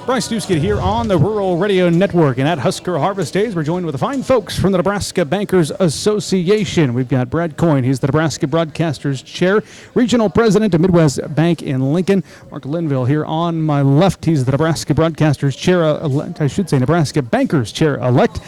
Bryce Duskin here on the Rural Radio Network, and at Husker Harvest Days, we're joined with the fine folks from the Nebraska Bankers Association. We've got Brad Coyne. He's the Nebraska Broadcasters Chair, Regional President of Midwest Bank in Lincoln. Mark Linville here on my left. He's the Nebraska Broadcasters Chair, Nebraska Bankers Chair-elect,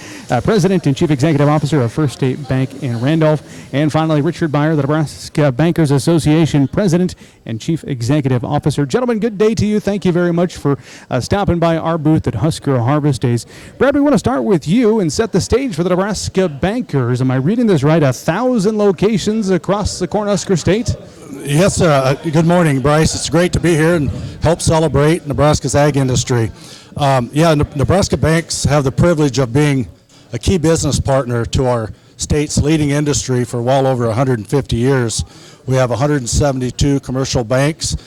President and Chief Executive Officer of First State Bank in Randolph. And finally, Richard Beyer, the Nebraska Bankers Association President and Chief Executive Officer. Gentlemen, good day to you. Thank you very much for stopping by our booth at Husker Harvest Days. Brad, we want to start with you and set the stage for the Nebraska Bankers. Am I reading this right? 1,000 locations across the Cornhusker State? Yes, good morning, Bryce. It's great to be here and help celebrate Nebraska's ag industry. Nebraska banks have the privilege of being a key business partner to our state's leading industry for well over 150 years. We have 172 commercial banks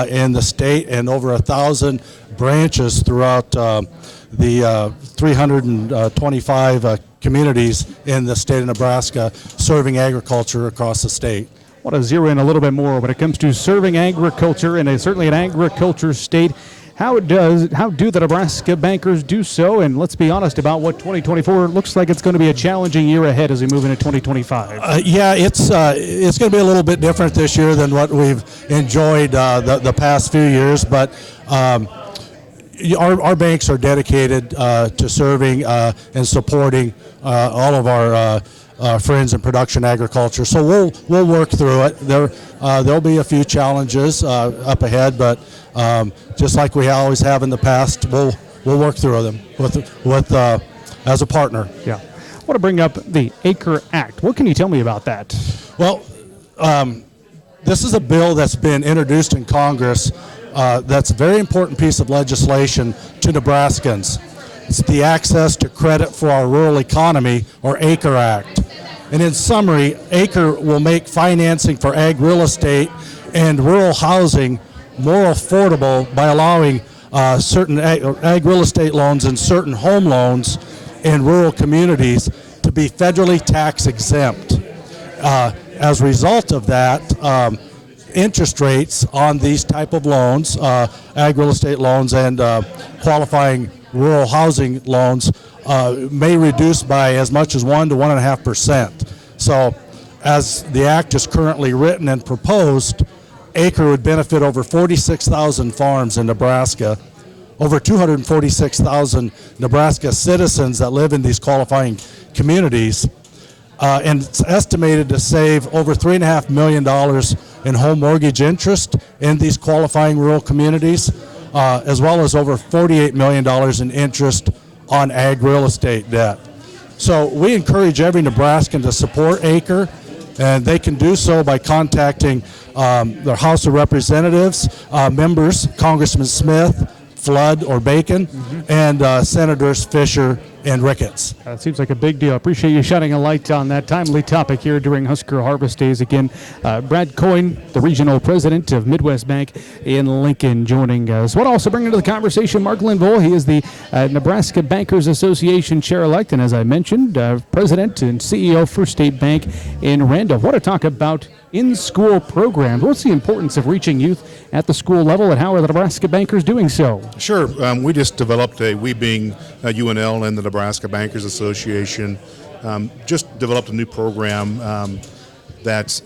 in the state and over 1,000 branches throughout the 325 communities in the state of Nebraska serving agriculture across the state. I want to zero in a little bit more when it comes to serving agriculture, and certainly an agriculture state. How do the Nebraska Bankers do so? And let's be honest about what 2024 looks like. It's going to be a challenging year ahead as we move into 2025. It's going to be a little bit different this year than what we've enjoyed the past few years. But our banks are dedicated to serving and supporting all of our friends in production agriculture. So we'll work through it. There'll be a few challenges up ahead, but just like we always have in the past, we'll work through them with as a partner. Yeah. I want to bring up the Acre Act. What can you tell me about that? Well, this is a bill that's been introduced in Congress that's a very important piece of legislation to Nebraskans. It's the Access to Credit for Our Rural Economy, or Acre Act. And in summary, Acre will make financing for ag real estate and rural housing more affordable by allowing certain ag real estate loans and certain home loans in rural communities to be federally tax exempt. As a result of that, interest rates on these type of loans, ag real estate loans and qualifying rural housing loans, may reduce by as much as 1 to 1.5%. So as the act is currently written and proposed, Acre would benefit over 46,000 farms in Nebraska, over 246,000 Nebraska citizens that live in these qualifying communities, and it's estimated to save over $3.5 million in home mortgage interest in these qualifying rural communities, as well as over $48 million in interest on ag real estate debt. So we encourage every Nebraskan to support Acre, and they can do so by contacting their House of Representatives members, Congressman Smith, Flood, or Bacon, and Senators Fisher and Ricketts. That seems like a big deal. I appreciate you shining a light on that timely topic here during Husker Harvest Days. Again, Brad Coyne, the Regional President of Midwest Bank in Lincoln, joining us. I want to also bring into the conversation Mark Linville. He is the Nebraska Bankers Association Chair-elect, and as I mentioned, President and CEO of First State Bank in Randolph. I want to talk about in-school programs. What's the importance of reaching youth at the school level, and how are the Nebraska Bankers doing so? Sure. We just developed we being UNL and the Nebraska Bankers Association, just developed a new program that's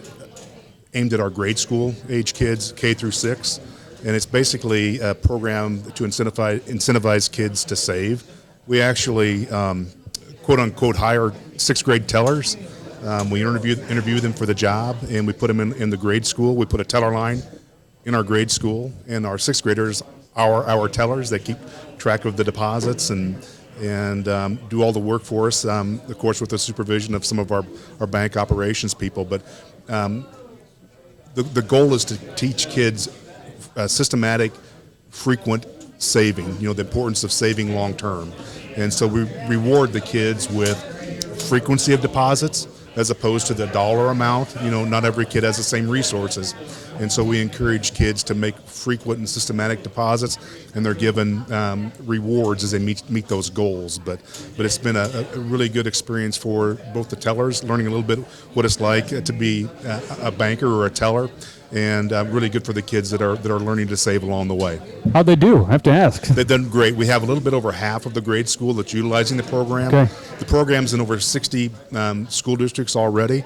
aimed at our grade school age kids, K through 6, and it's basically a program to incentivize kids to save. We actually, quote unquote, hire 6th grade tellers. We interview them for the job, and we put them in the grade school. We put a teller line in our grade school, and our 6th graders are our tellers. They keep track of the deposits and do all the work for us, of course, with the supervision of some of our bank operations people. But the goal is to teach kids systematic, frequent saving, the importance of saving long term. And so we reward the kids with frequency of deposits as opposed to the dollar amount. Not every kid has the same resources. And so we encourage kids to make frequent and systematic deposits, and they're given rewards as they meet those goals. But it's been a really good experience for both the tellers, learning a little bit what it's like to be a banker or a teller, and really good for the kids that are learning to save along the way. How'd they do? I have to ask. They've done great. We have a little bit over half of the grade school that's utilizing the program. Okay. The program's in over 60 school districts already.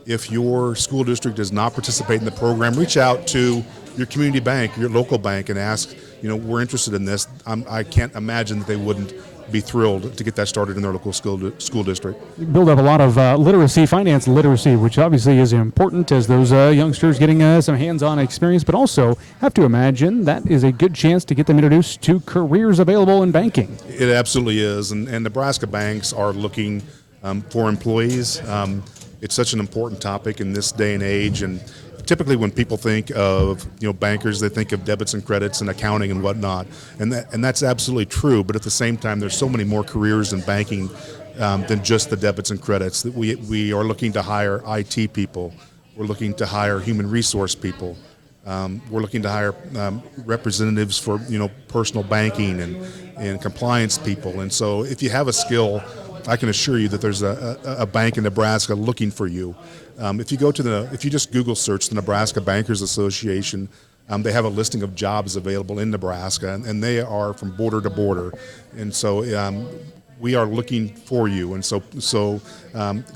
If your school district does not participate in the program, reach out to your community bank, your local bank, and ask, we're interested in this. I can't imagine that they wouldn't be thrilled to get that started in their local school district. Build up a lot of literacy, finance literacy, which obviously is important as those youngsters getting some hands-on experience, but also have to imagine that is a good chance to get them introduced to careers available in banking. It absolutely is, and Nebraska banks are looking for employees. It's such an important topic in this day and age, and typically when people think of bankers, they think of debits and credits and accounting and whatnot, and that's absolutely true. But at the same time, there's so many more careers in banking than just the debits and credits. That we are looking to hire IT people, we're looking to hire human resource people, we're looking to hire representatives for personal banking and compliance people. And so if you have a skill, I can assure you that there's a bank in Nebraska looking for you. If you just Google search the Nebraska Bankers Association, they have a listing of jobs available in Nebraska, and they are from border to border. And so we are looking for you. And so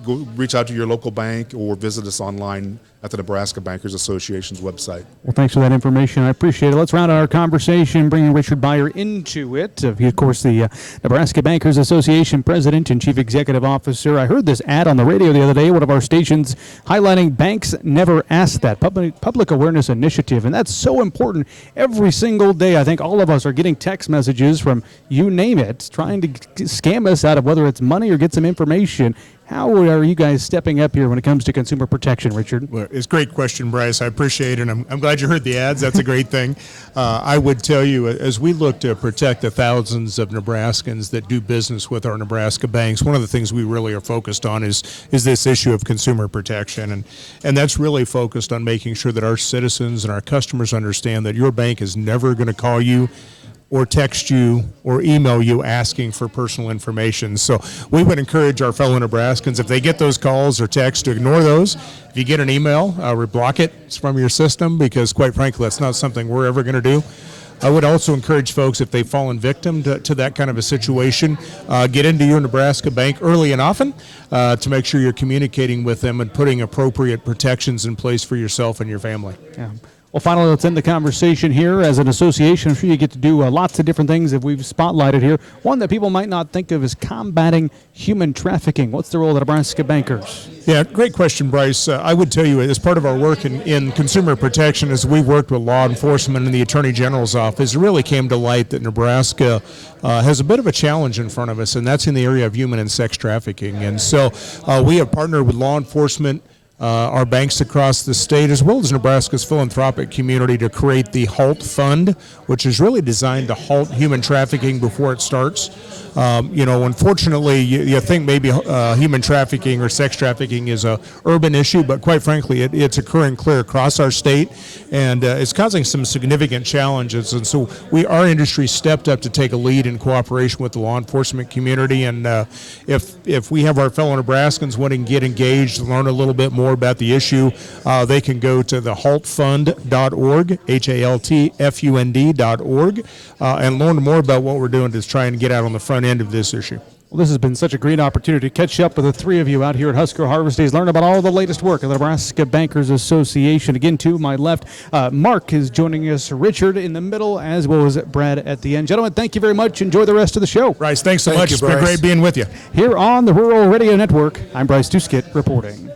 go reach out to your local bank or visit us online at the Nebraska Bankers Association's website. Well, thanks for that information. I appreciate it. Let's round out our conversation, bringing Richard Beyer into it. He, of course, the Nebraska Bankers Association President and Chief Executive Officer. I heard this ad on the radio the other day, one of our stations, highlighting Banks Never Ask That, public awareness initiative. And that's so important every single day. I think all of us are getting text messages from you name it, trying to scam us out of whether it's money or get some information. How are you guys stepping up here when it comes to consumer protection, Richard? Well, it's a great question, Bryce. I appreciate it. I'm glad you heard the ads. That's a great thing. I would tell you, as we look to protect the thousands of Nebraskans that do business with our Nebraska banks, one of the things we really are focused on is this issue of consumer protection. And that's really focused on making sure that our citizens and our customers understand that your bank is never going to call you or text you or email you asking for personal information. So we would encourage our fellow Nebraskans, if they get those calls or texts, to ignore those. If you get an email, block it from your system, because quite frankly, that's not something we're ever going to do. I would also encourage folks, if they've fallen victim to that kind of a situation, get into your Nebraska bank early and often to make sure you're communicating with them and putting appropriate protections in place for yourself and your family. Yeah. Well, finally, let's end the conversation here. As an association, I'm sure you get to do lots of different things that we've spotlighted here. One that people might not think of is combating human trafficking. What's the role of the Nebraska Bankers? Yeah, great question, Bryce. I would tell you, as part of our work in consumer protection, as we worked with law enforcement and the Attorney General's office, it really came to light that Nebraska has a bit of a challenge in front of us, and that's in the area of human and sex trafficking. And so we have partnered with law enforcement, our banks across the state, as well as Nebraska's philanthropic community, to create the HALT Fund, which is really designed to halt human trafficking before it starts. Unfortunately, you think maybe human trafficking or sex trafficking is a urban issue, but quite frankly, it's occurring clear across our state, and it's causing some significant challenges. And so our industry stepped up to take a lead in cooperation with the law enforcement community. And if we have our fellow Nebraskans wanting to get engaged and learn a little bit more about the issue, they can go to the haltfund.org, HALTFUND.org, and learn more about what we're doing to try and get out on the front end of this issue. Well, this has been such a great opportunity to catch up with the three of you out here at Husker Harvest Days, learn about all the latest work of the Nebraska Bankers Association. Again, to my left, Mark is joining us, Richard in the middle, as well as Brad at the end. Gentlemen, thank you very much. Enjoy the rest of the show. Bryce, thanks so much. It's been great being with you. Here on the Rural Radio Network, I'm Bryce Tuskett reporting.